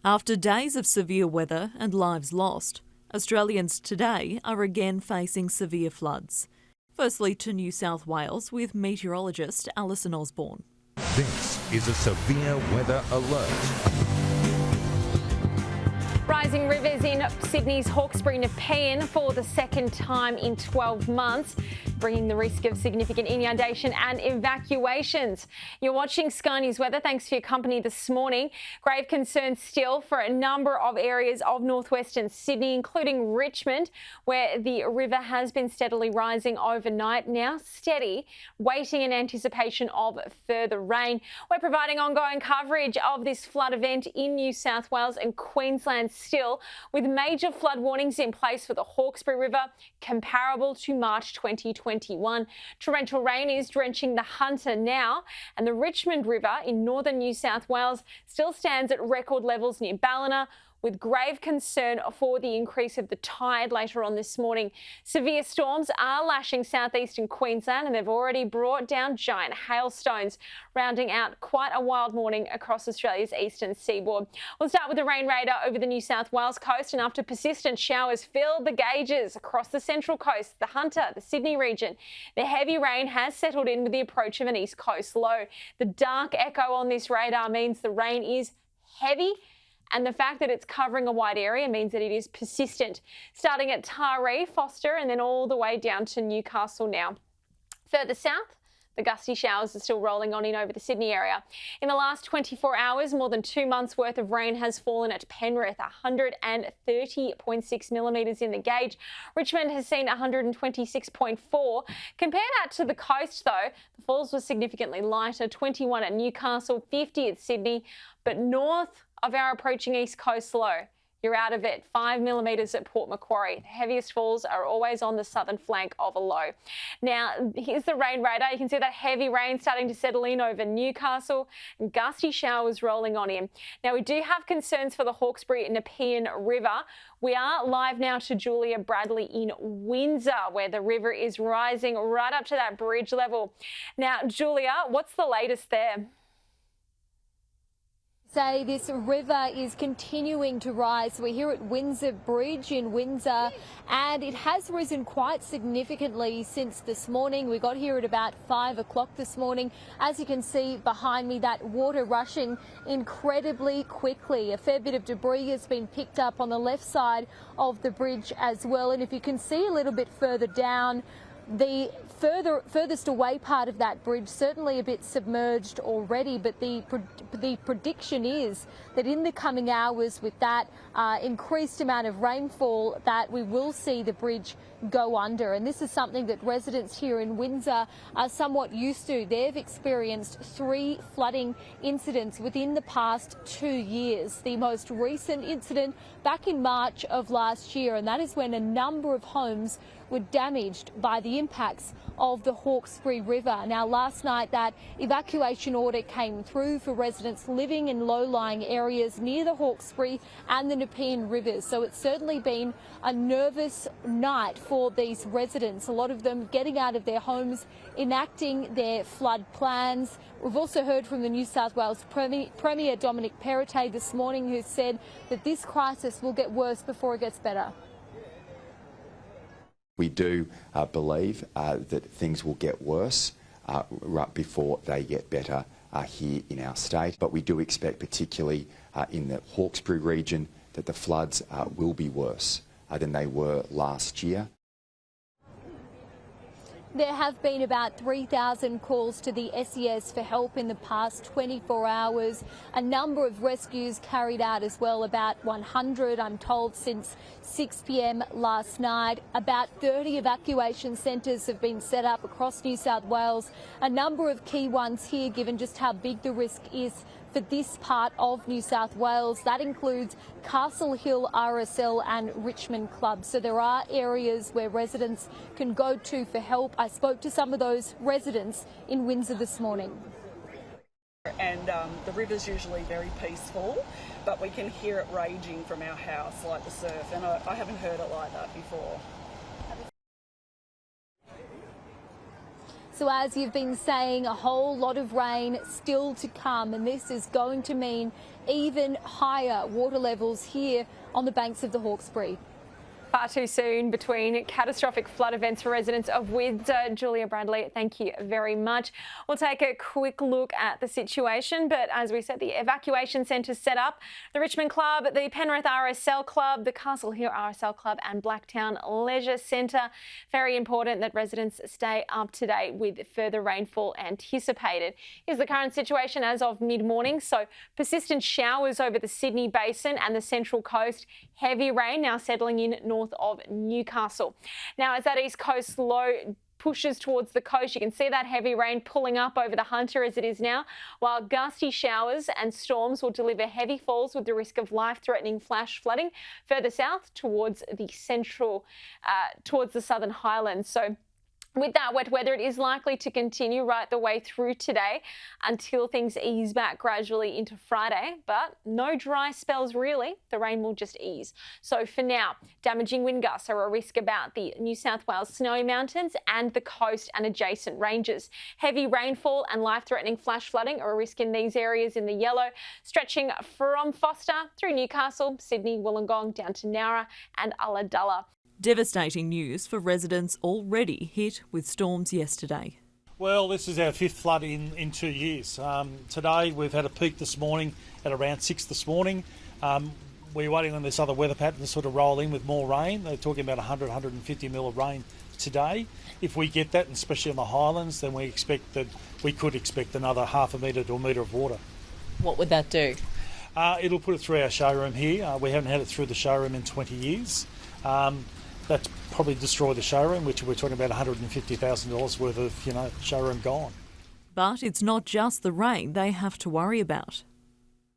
After days of severe weather and lives lost, Australians today are again facing severe floods. Firstly to New South Wales with meteorologist Alison Osborne. This is a severe weather alert. Rising rivers in Sydney's Hawkesbury Nepean for the second time in 12 months, bringing the risk of significant inundation and evacuations. You're watching Sky News Weather. Thanks for your company this morning. Grave concerns still for a number of areas of northwestern Sydney, including Richmond, where the river has been steadily rising overnight, now steady, waiting in anticipation of further rain. We're providing ongoing coverage of this flood event in New South Wales and Queensland still, with major flood warnings in place for the Hawkesbury River, comparable to March 2021. Torrential rain is drenching the Hunter now, and the Richmond River in northern New South Wales still stands at record levels near Ballina, with grave concern for the increase of the tide later on this morning. Severe storms are lashing southeastern Queensland, and they've already brought down giant hailstones, rounding out quite a wild morning across Australia's eastern seaboard. We'll start with the rain radar over the New South Wales coast, and after persistent showers filled the gauges across the central coast, the Hunter, the Sydney region, the heavy rain has settled in with the approach of an east coast low. The dark echo on this radar means the rain is heavy, and the fact that it's covering a wide area means that it is persistent, starting at Taree, Foster, and then all the way down to Newcastle now. Further south, the gusty showers are still rolling on in over the Sydney area. In the last 24 hours, more than 2 months' worth of rain has fallen at Penrith, 130.6 millimetres in the gauge. Richmond has seen 126.4. Compare that to the coast, though. The falls were significantly lighter, 21 at Newcastle, 50 at Sydney, but north of our approaching east coast low, you're out of it. 5 millimetres at Port Macquarie. The heaviest falls are always on the southern flank of a low. Now, here's the rain radar. You can see that heavy rain starting to settle in over Newcastle and gusty showers rolling on in. Now, we do have concerns for the Hawkesbury Nepean River. We are live now to Julia Bradley in Windsor, where the river is rising right up to that bridge level. Now, Julia, what's the latest there? Say this river is continuing to rise. We're here at Windsor Bridge in Windsor, and it has risen quite significantly since this morning. We got here at about 5 o'clock this morning. As you can see behind me, that water rushing incredibly quickly. A fair bit of debris has been picked up on the left side of the bridge as well. And if you can see a little bit further down, the furthest away part of that bridge certainly a bit submerged already, but the prediction is that in the coming hours, with that increased amount of rainfall, that we will see the bridge go under. And this is something that residents here in Windsor are somewhat used to. They've experienced 3 flooding incidents within the past 2 years. The most recent incident back in March of last year, and that is when a number of homes were damaged by the impacts of the Hawkesbury River. Now, last night that evacuation order came through for residents living in low-lying areas near the Hawkesbury and the Nepean rivers. So it's certainly been a nervous night for these residents, a lot of them getting out of their homes, enacting their flood plans. We've also heard from the New South Wales Premier Dominic Perrottet this morning, who said that this crisis will get worse before it gets better. We do believe that things will get worse right before they get better here in our state. But we do expect, particularly in the Hawkesbury region, that the floods will be worse than they were last year. There have been about 3,000 calls to the SES for help in the past 24 hours. A number of rescues carried out as well, about 100, I'm told, since 6 p.m. last night. About 30 evacuation centres have been set up across New South Wales. A number of key ones here, given just how big the risk is for this part of New South Wales. That includes Castle Hill RSL and Richmond Club. So there are areas where residents can go to for help. I spoke to some of those residents in Windsor this morning. And the river's usually very peaceful, but we can hear it raging from our house like the surf, and I haven't heard it like that before. So as you've been saying, a whole lot of rain still to come, and this is going to mean even higher water levels here on the banks of the Hawkesbury. Far too soon between catastrophic flood events for residents of Windsor. Julia Bradley, thank you very much. We'll take a quick look at the situation, but as we said, the evacuation centres set up. The Richmond Club, the Penrith RSL Club, the Castle Hill RSL Club and Blacktown Leisure Centre. Very important that residents stay up to date with further rainfall anticipated. Here's the current situation as of mid-morning. So persistent showers over the Sydney Basin and the Central Coast. Heavy rain now settling in north of Newcastle. Now, as that east coast low pushes towards the coast, you can see that heavy rain pulling up over the Hunter as it is now, while gusty showers and storms will deliver heavy falls with the risk of life-threatening flash flooding further south towards the towards the Southern Highlands. So with that wet weather, it is likely to continue right the way through today until things ease back gradually into Friday, but no dry spells really. The rain will just ease. So for now, damaging wind gusts are a risk about the New South Wales Snowy Mountains and the coast and adjacent ranges. Heavy rainfall and life-threatening flash flooding are a risk in these areas in the yellow, stretching from Foster through Newcastle, Sydney, Wollongong down to Nowra and Ulladulla. Devastating news for residents already hit with storms yesterday. Well, this is our fifth flood in 2 years. Today we've had a peak this morning at around 6 this morning. We're waiting on this other weather pattern to sort of roll in with more rain. They're talking about 100, 150 mil of rain today. If we get that, and especially on the highlands, then we could expect another half a metre to a metre of water. What would that do? It'll put it through our showroom here. We haven't had it through the showroom in 20 years. That's probably destroy the showroom, which we're talking about $150,000 worth of, showroom gone. But it's not just the rain they have to worry about.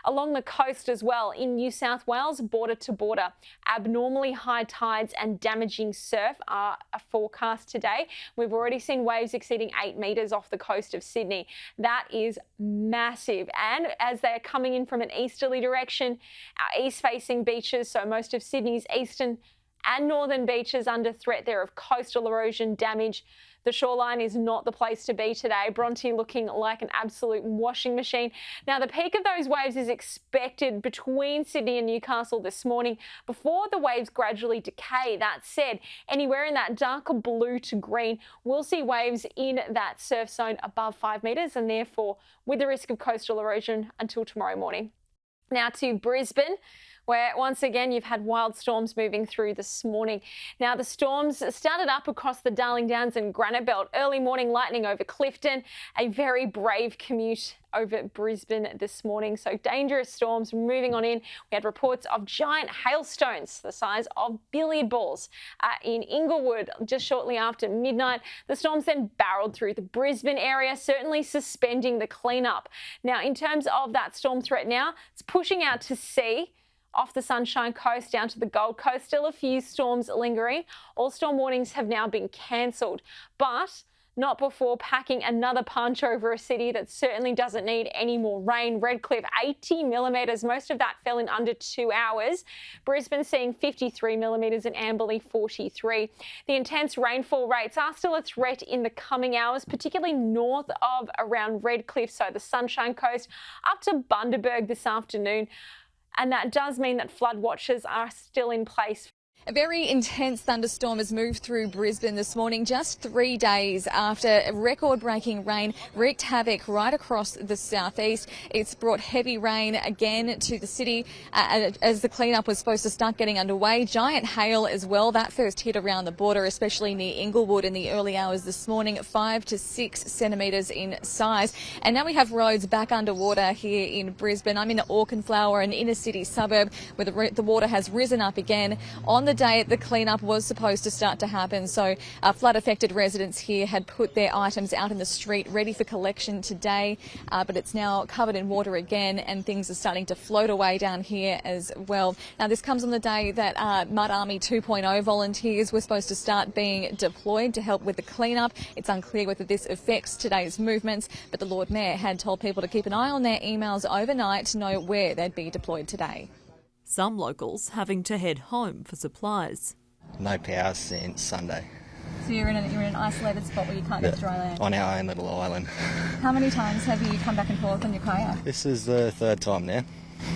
Along the coast as well, in New South Wales, border to border, abnormally high tides and damaging surf are a forecast today. We've already seen waves exceeding 8 metres off the coast of Sydney. That is massive. And as they're coming in from an easterly direction, our east-facing beaches, so most of Sydney's eastern and northern beaches under threat there of coastal erosion damage. The shoreline is not the place to be today. Bronte looking like an absolute washing machine. Now, the peak of those waves is expected between Sydney and Newcastle this morning before the waves gradually decay. That said, anywhere in that darker blue to green, we'll see waves in that surf zone above 5 metres and therefore with the risk of coastal erosion until tomorrow morning. Now to Brisbane, where once again you've had wild storms moving through this morning. Now the storms started up across the Darling Downs and Granite Belt. Early morning lightning over Clifton, a very brave commute over Brisbane this morning. So dangerous storms moving on in. We had reports of giant hailstones the size of billiard balls in Inglewood just shortly after midnight. The storms then barreled through the Brisbane area, certainly suspending the cleanup. Now in terms of that storm threat now, it's pushing out to sea off the Sunshine Coast down to the Gold Coast. Still a few storms lingering. All storm warnings have now been cancelled, but not before packing another punch over a city that certainly doesn't need any more rain. Redcliffe, 80 millimetres. Most of that fell in under 2 hours. Brisbane seeing 53 millimetres and Amberley 43. The intense rainfall rates are still a threat in the coming hours, particularly north of around Redcliffe, so the Sunshine Coast, up to Bundaberg this afternoon. And that does mean that flood watches are still in place. A very intense thunderstorm has moved through Brisbane this morning, just 3 days after record-breaking rain wreaked havoc right across the southeast. It's brought heavy rain again to the city as the cleanup was supposed to start getting underway. Giant hail as well. That first hit around the border, especially near Inglewood in the early hours this morning, 5 to 6 centimetres in size. And now we have roads back underwater here in Brisbane. I'm in Auchenflower, an inner city suburb, where the water has risen up again. On the day the cleanup was supposed to start to happen, so flood-affected residents here had put their items out in the street ready for collection today, but it's now covered in water again and things are starting to float away down here as well. Now this comes on the day that Mud Army 2.0 volunteers were supposed to start being deployed to help with the cleanup. It's unclear whether this affects today's movements, but the Lord Mayor had told people to keep an eye on their emails overnight to know where they'd be deployed today. Some locals having to head home for supplies. No power since Sunday. So you're in an isolated spot where you can't get to dry land? On our own little island. How many times have you come back and forth on your kayak? This is the third time now.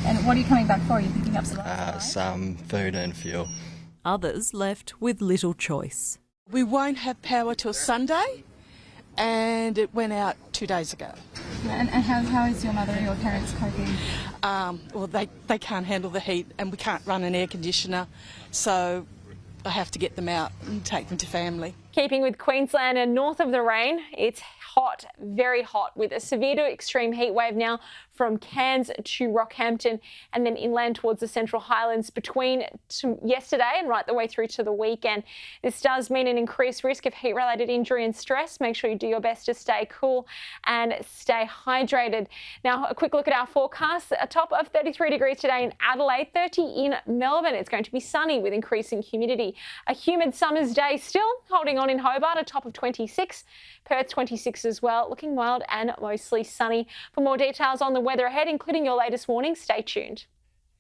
And what are you coming back for? Are you picking up Some food and fuel. Others left with little choice. We won't have power till Sunday, and it went out 2 days ago. And how is your mother or your parents coping? Well, they can't handle the heat, and we can't run an air conditioner, so I have to get them out and take them to family. Keeping with Queensland and north of the rain, it's hot, very hot, with a severe to extreme heat wave now from Cairns to Rockhampton and then inland towards the Central Highlands between yesterday and right the way through to the weekend. This does mean an increased risk of heat-related injury and stress. Make sure you do your best to stay cool and stay hydrated. Now, a quick look at our forecast. A top of 33 degrees today in Adelaide, 30 in Melbourne. It's going to be sunny with increasing humidity. A humid summer's day still holding on in Hobart, a top of 26. Perth 26 as well, looking mild and mostly sunny. For more details on the weather ahead, including your latest warning, stay tuned.